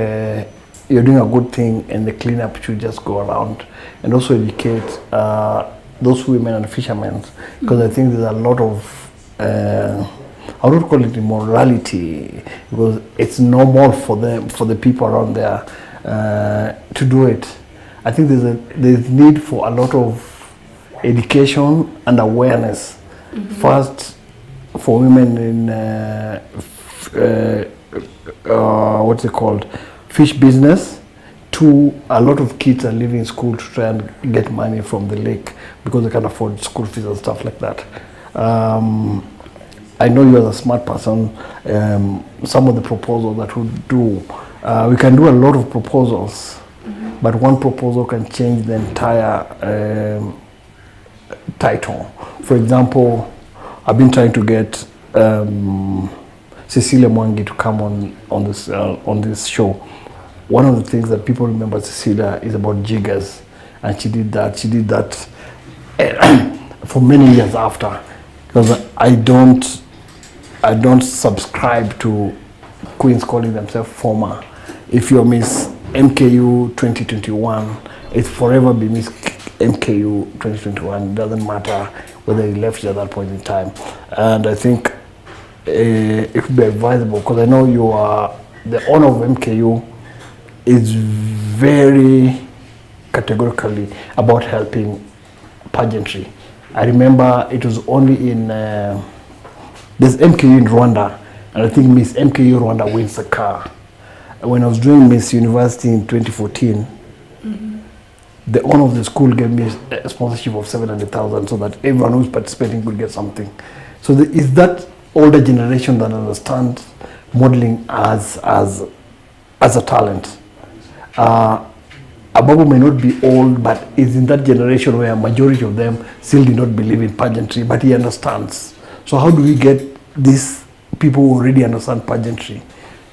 you're doing a good thing, and the cleanup should just go around and also educate those women and fishermen, because I think there's a lot of I would call it immorality, because it's normal for them, for the people around there to do it. I think there's need for a lot of education and awareness. First, for women in what's it called, fish business. Two, a lot of kids are leaving school to try and get money from the lake because they can't afford school fees and stuff like that. I know you're a smart person. Some of the proposals that we do, we can do a lot of proposals, but one proposal can change the entire title. For example, I've been trying to get Cecilia Mwangi to come on this show. One of the things that people remember Cecilia is about jiggers, and she did that for many years after, because I don't subscribe to queens calling themselves former. If you're Miss MKU 2021, it's forever be Miss MKU 2021. It doesn't matter whether you left at that point in time. And I think it would be advisable, because I know you are the owner of MKU, is very categorically about helping pageantry. I remember it was only in there's MKU in Rwanda, and I think Miss MKU Rwanda wins a car. When I was doing Miss University in 2014, the owner of the school gave me a sponsorship of 700,000 so that everyone who's participating could get something. So is that older generation that understands modeling as a talent. Ababu may not be old, but is in that generation where a majority of them still do not believe in pageantry, but he understands. So how do we get these people who already understand pageantry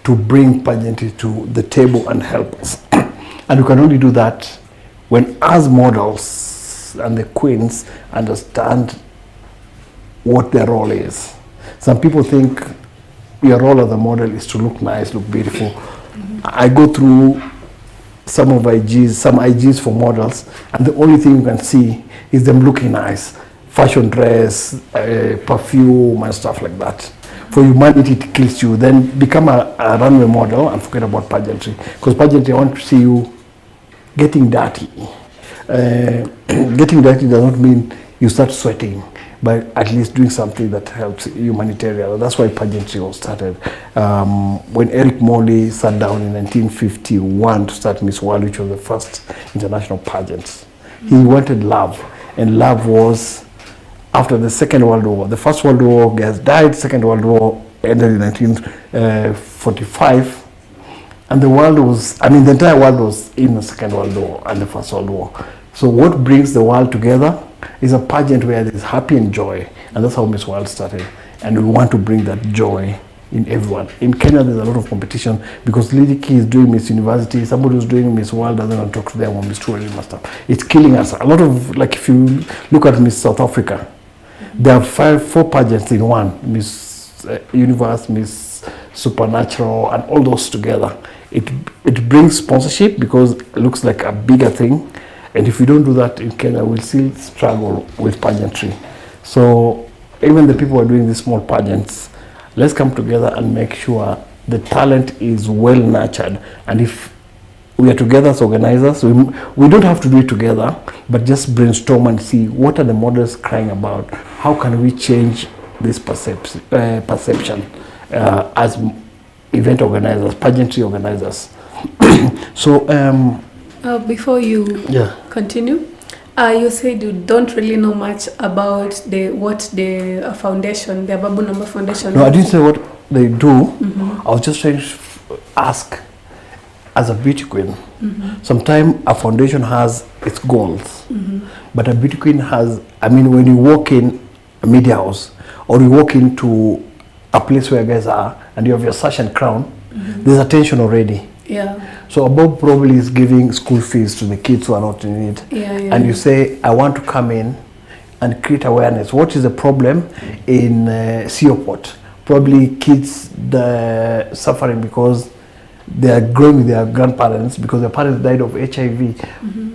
to bring pageantry to the table and help us? And we can only do that when as models and the queens understand what their role is. Some people think your role as a model is to look nice, look beautiful. I go through some IGs for models, and the only thing you can see is them looking nice. Fashion dress, perfume and stuff like that. For humanity, it kills you. Then become a runway model and forget about pageantry. Because pageantry, I want to see you getting dirty. Getting dirty does not mean you start sweating, by at least doing something that helps humanitarian. That's why pageantry was started. When Eric Morley sat down in 1951 to start Miss World, which was the first international pageant, he wanted love, and love was after the Second World War. The First World War, guys died, Second World War ended in 1945, and the world was, I mean, the entire world was in the Second World War and the First World War. So what brings the world together is a pageant where there's happy and joy, and that's how Miss World started. And we want to bring that joy in everyone. In Kenya, there's a lot of competition because Lidiki is doing Miss University, somebody who's doing Miss World doesn't want to talk to them or Miss Tourism and stuff. It's killing us. A lot of, like if you look at Miss South Africa, there are 4 pageants in one, Miss Universe, Miss Supernatural, and all those together. It brings sponsorship because it looks like a bigger thing. And if we don't do that in Kenya, we'll still struggle with pageantry. So even the people who are doing these small pageants, let's come together and make sure the talent is well nurtured. And if we are together as organizers, we don't have to do it together, but just brainstorm and see what are the models crying about. How can we change this perception as event organizers, pageantry organizers? So before you continue, you said you don't really know much about what the foundation, the Babu Number Foundation. No, I didn't say what they do. I was just trying to ask, as a beauty queen, sometimes a foundation has its goals, but a beauty queen has, I mean, when you walk in a media house or you walk into a place where guys are and you have your sash and crown, there's attention already. Yeah. So Bob probably is giving school fees to the kids who are not in it. And you say, I want to come in and create awareness. What is the problem in Seoport? Probably kids suffering because they are growing with their grandparents because their parents died of HIV.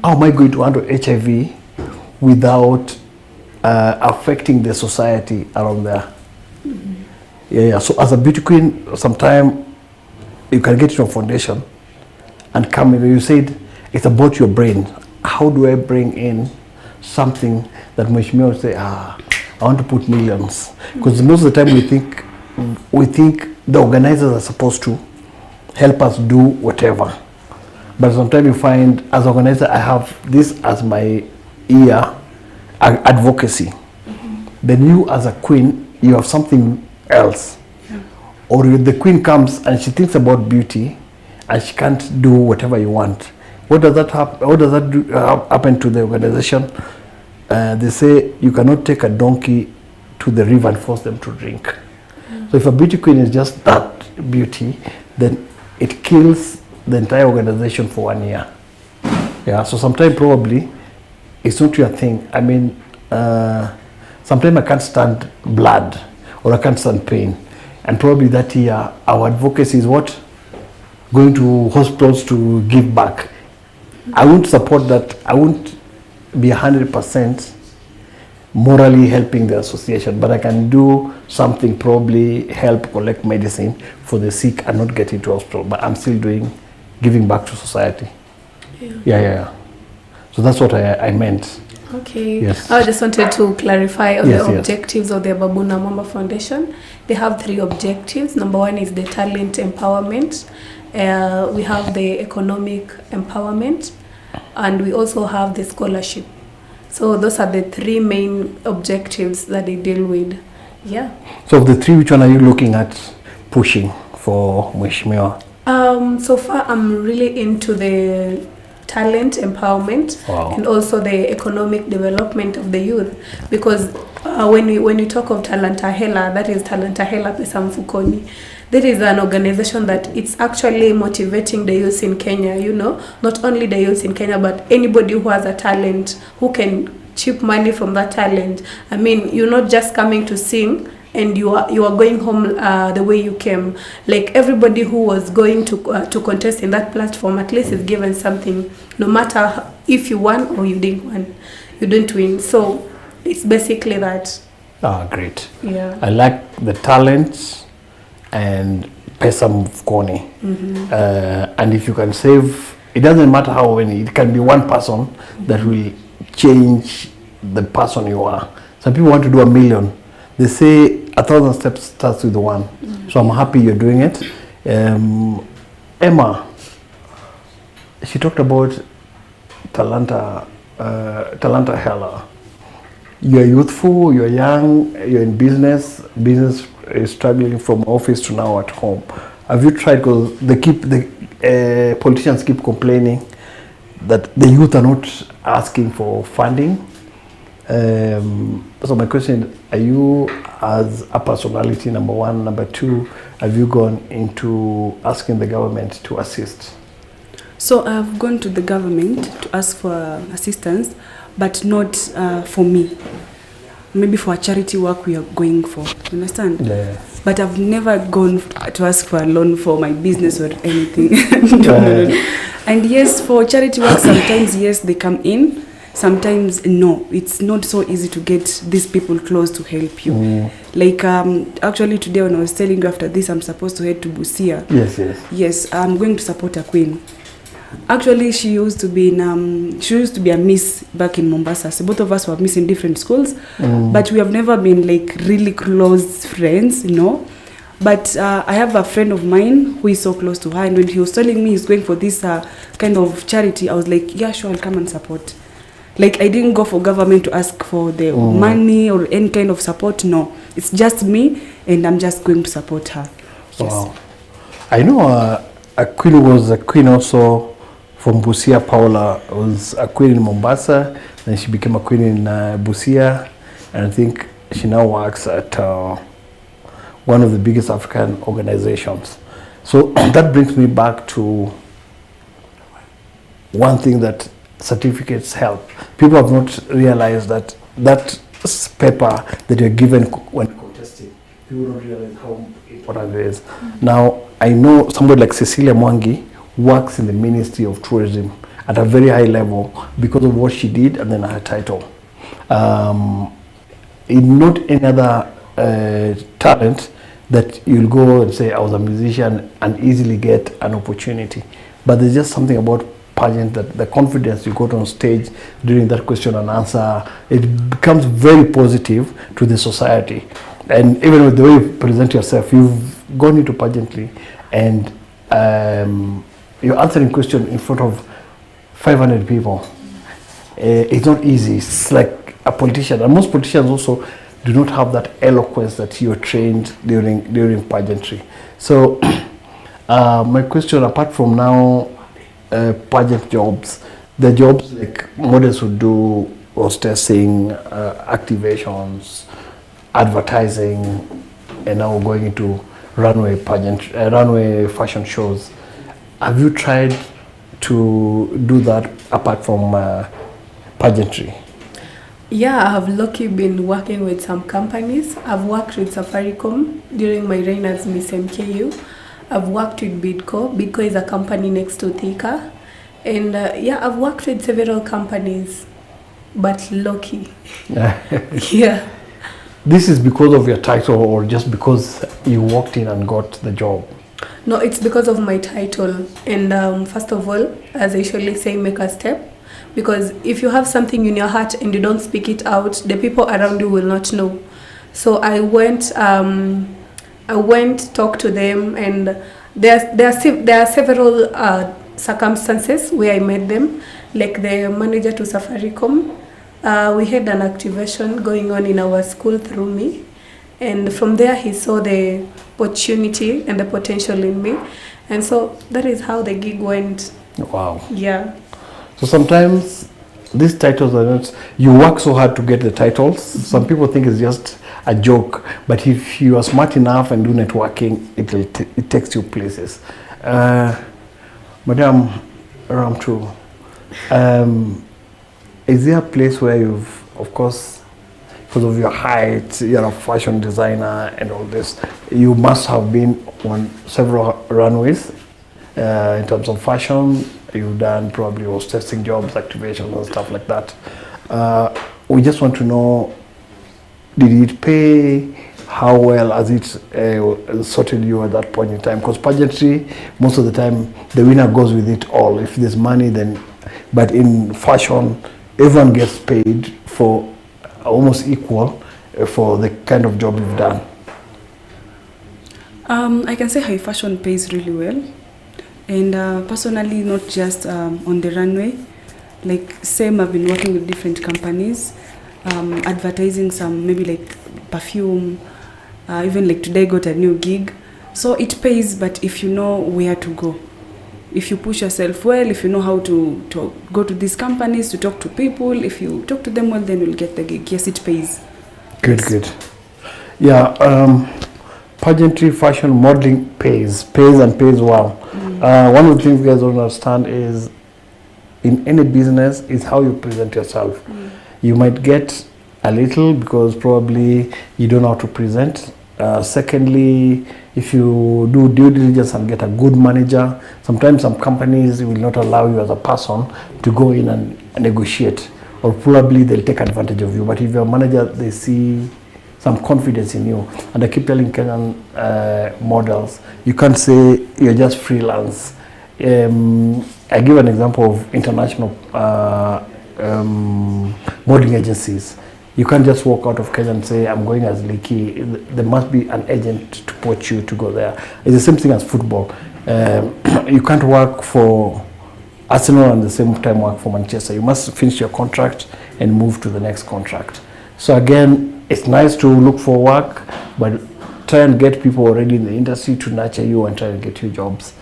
How am I going to handle HIV without affecting the society around there? So as a beauty queen, sometimes you can get into a foundation and come in. You said it's about your brain. How do I bring in something that Mheshimiwa will say, I want to put millions? Because most of the time we think the organizers are supposed to help us do whatever. But sometimes you find, as an organizer, I have this as my advocacy. Then you as a queen, you have something else. Or the queen comes and she thinks about beauty and she can't do whatever you want. What does that happen to the organization? They say you cannot take a donkey to the river and force them to drink. So if a beauty queen is just that beauty, then it kills the entire organization for 1 year. So sometimes probably it's not your thing. I mean, sometimes I can't stand blood or I can't stand pain. And probably that year, our advocacy is what? Going to hospitals to give back. I won't support that. I won't be 100% morally helping the association, but I can do something, probably help collect medicine for the sick and not get into hospital, but I'm still giving back to society. So that's what I meant. Okay. Yes. I just wanted to clarify on the objectives of the Babu Namwamba Foundation. They have 3 objectives. Number 1 is the talent empowerment. We have the economic empowerment, and we also have the scholarship. So those are the 3 main objectives that they deal with. So of the 3, which one are you looking at pushing for Mheshimiwa? So far, I'm really into the talent empowerment and also the economic development of the youth, because when you talk of Talanta Hela, that is Talanta Hela Pesa Mfukoni. That is an organization that it's actually motivating the youth in Kenya, not only the youth in Kenya, but anybody who has a talent, who can chip money from that talent. I mean, you're not just coming to sing and you are going home the way you came. Like everybody who was going to contest in that platform, at least is given something, no matter if you won or you didn't win. So it's basically that. Great. I like the talents and pesa mfukoni. And if you can save, it doesn't matter how many, it can be one person that will change the person you are. Some people want to do 1,000,000. They say 1,000 steps starts with one. So I'm happy you're doing it. Emma, she talked about Talanta Hella. You're youthful, you're young, you're in business. Business is struggling from office to now at home. Have you tried? Because politicians keep complaining that the youth are not asking for funding. So my question is, are you, as a personality, number one, number two, have you gone into asking the government to assist? So I've gone to the government to ask for assistance, but not for me. Maybe for a charity work we are going for. You understand? Yeah. But I've never gone to ask for a loan for my business or anything. No. And yes, for charity work, sometimes yes, they come in. Sometimes no. It's not so easy to get these people close to help you. Like actually today when I was telling you after this I'm supposed to head to Busia. Yes, I'm going to support a queen. Actually, she used to be a miss back in Mombasa. So both of us were miss in different schools, but we have never been like really close friends, you know. But I have a friend of mine who is so close to her, and when he was telling me he's going for this kind of charity, I was like, yeah, sure, I'll come and support. Like I didn't go for government to ask for the money or any kind of support. No, it's just me, and I'm just going to support her. Yes. Wow. I know a queen was a queen also. From Busia, Paula was a queen in Mombasa, then she became a queen in Busia, and I think she now works at one of the biggest African organizations. So that brings me back to one thing that certificates help. People have not realized that paper that you're given when contesting, people don't realize how important it is. Now, I know somebody like Cecilia Mwangi works in the Ministry of Tourism at a very high level because of what she did and then her title. In not any other talent that you'll go and say, I was a musician and easily get an opportunity. But there's just something about pageant that the confidence you got on stage during that question and answer, it becomes very positive to the society. And even with the way you present yourself, you've gone into pageantry and you're answering questions in front of 500 people. It's not easy. It's like a politician, and most politicians also do not have that eloquence that you're trained during pageantry. So my question, apart from now pageant jobs, the jobs like models would do hostessing, activations, advertising, and now going into runway fashion shows. Have you tried to do that apart from pageantry? Yeah, I have lucky been working with some companies. I've worked with Safaricom during my reign as Miss MKU. I've worked with Bidco. Bidco is a company next to Thika. And yeah, I've worked with several companies, but lucky. Yeah. This is because of your title or just because you walked in and got the job? No, it's because of my title. And first of all, as I usually say, make a step. Because if you have something in your heart and you don't speak it out, the people around you will not know. So I went, talked to them, and there are several circumstances where I met them, like the manager to Safaricom. We had an activation going on in our school through me, and from there he saw the opportunity and the potential in me, and so that is how the gig went. Wow. Yeah. So sometimes these titles are not, you work so hard to get the titles. Some people think it's just a joke, but if you are smart enough and do networking, it takes you places. Madam Ramtu, is there a place where you've, of course, because of your height, you're a fashion designer and all this, you must have been on several runways in terms of fashion. You've done probably hostessing jobs, activations and stuff like that. We just want to know, did it pay? How well has it sorted you at that point in time? Because pageantry, most of the time, the winner goes with it all. If there's money, then, but in fashion, everyone gets paid for almost equal for the kind of job you've done? I can say high fashion pays really well. And personally, not just on the runway. Like same, I've been working with different companies, advertising some maybe like perfume, even like today got a new gig. So it pays, but if you know where to go, if you push yourself well, if you know how to go to these companies, to talk to people, if you talk to them well, then you'll get the gig. Yes, it pays. Good, Yes. good. Yeah, pageantry, fashion, modeling pays and pays well. One of the things you guys don't understand is in any business is how you present yourself. You might get a little because probably you don't know how to present. Secondly, if you do due diligence and get a good manager, sometimes some companies will not allow you as a person to go in and negotiate, or probably they'll take advantage of you. But if you're a manager, they see some confidence in you. And I keep telling Kenyan models, you can't say you're just freelance. I give an example of international modeling agencies. You can't just walk out of Kenya and say, I'm going as Leaky. There must be an agent to put you to go there. It's the same thing as football. You can't work for Arsenal and at the same time work for Manchester. You must finish your contract and move to the next contract. So again, it's nice to look for work, but try and get people already in the industry to nurture you and try to get you jobs.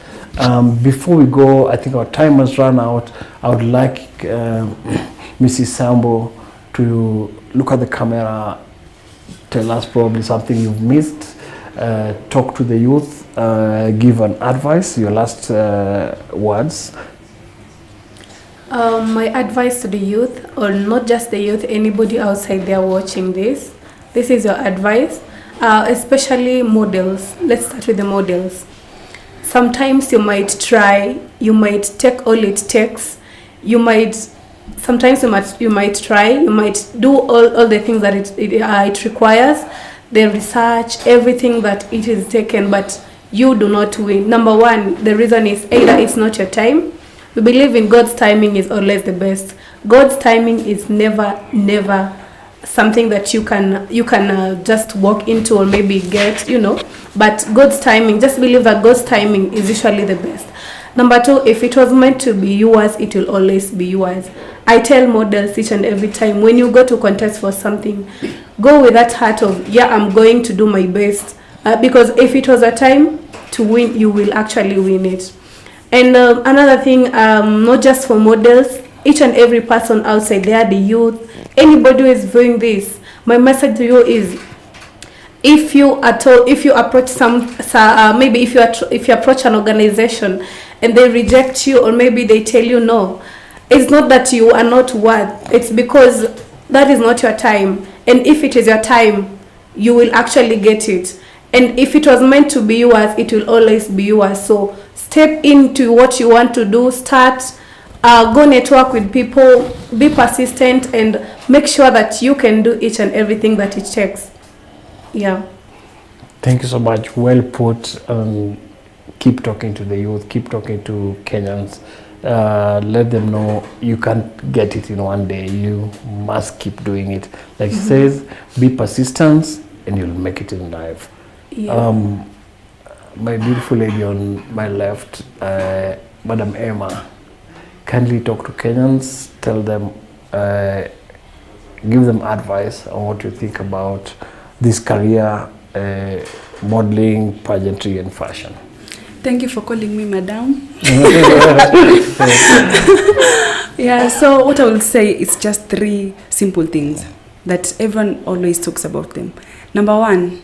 Before we go, I think our time has run out. I would like Mrs. Sambo to look at the camera, tell us probably something you've missed, talk to the youth, give an advice, your last words. My advice to the youth, or not just the youth, anybody outside there watching this is your advice, especially models. Let's start with the models. Sometimes you might try, you might take all it takes, you might try, you might do all the things that it requires, the research, everything that it is taken, but you do not win. Number one, the reason is either it's not your time. We believe in God's timing is always the best. God's timing is never something that you can just walk into or maybe get, but God's timing, just believe that God's timing is usually the best. Number two, if it was meant to be yours, it will always be yours. I tell models each and every time, when you go to contest for something, go with that heart of, I'm going to do my best. Because if it was a time to win, you will actually win it. And another thing, not just for models, each and every person outside there, the youth, anybody who is doing this, my message to you is, if you approach maybe if you approach an organization and they reject you, or maybe they tell you no, it's not that you are not worth, it's because that is not your time. And if it is your time, you will actually get it. And if it was meant to be yours, it will always be yours. So step into what you want to do, start, go network with people, be persistent, and make sure that you can do each and everything that it takes. Yeah. Thank you so much. Well put. Keep talking to the youth, keep talking to Kenyans. Let them know you can't get it in one day. You must keep doing it. Like she says, be persistent and you'll make it in life. Yeah. My beautiful lady on my left, Madam Emma, kindly talk to Kenyans, tell them, give them advice on what you think about this career, modeling, pageantry and fashion. Thank you for calling me madam. Yeah, so what I will say is just 3 simple things that everyone always talks about them. Number 1,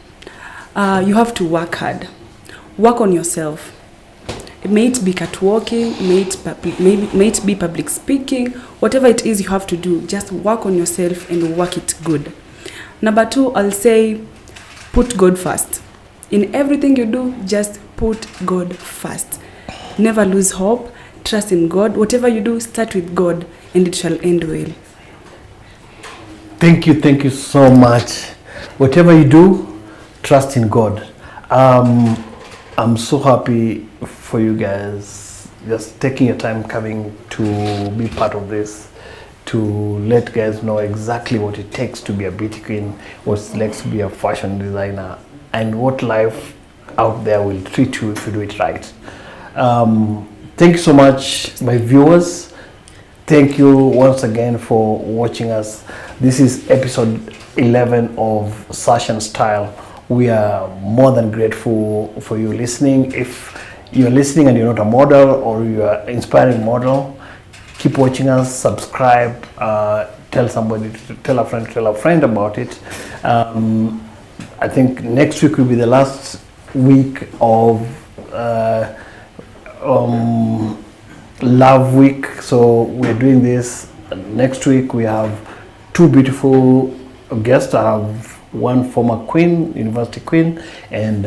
you have to work hard. Work on yourself. May it be catwalking, may it be public speaking, whatever it is you have to do, just work on yourself and work it good. Number 2, I'll say put God first. In everything you do, just put God first. Never lose hope. Trust in God. Whatever you do, start with God and it shall end well. Thank you so much. Whatever you do, trust in God. I'm so happy for you guys just taking your time coming to be part of this, to let guys know exactly what it takes to be a beauty queen, what it likes to be a fashion designer, and what life out there will treat you if you do it right. Thank you so much, my viewers. Thank you once again for watching us. This is episode 11 of Sash and Style. We are more than grateful for you listening. If you're listening and you're not a model or you are inspiring model, keep watching us, subscribe, tell somebody, tell a friend about it. I think next week will be the last week of Love Week, so we're doing this. Next week we have two beautiful guests. I have one former queen, university queen, and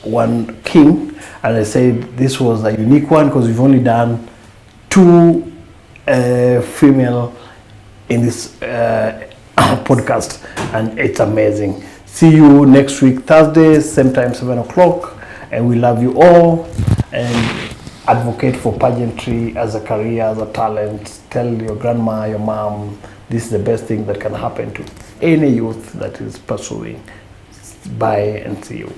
one king. And I said this was a unique one because we've only done two female in this podcast, and it's amazing. See you next week, Thursday, same time, 7 o'clock, and we love you all. And advocate for pageantry as a career, as a talent. Tell your grandma, your mom, this is the best thing that can happen to any youth that is pursuing. Bye and see you.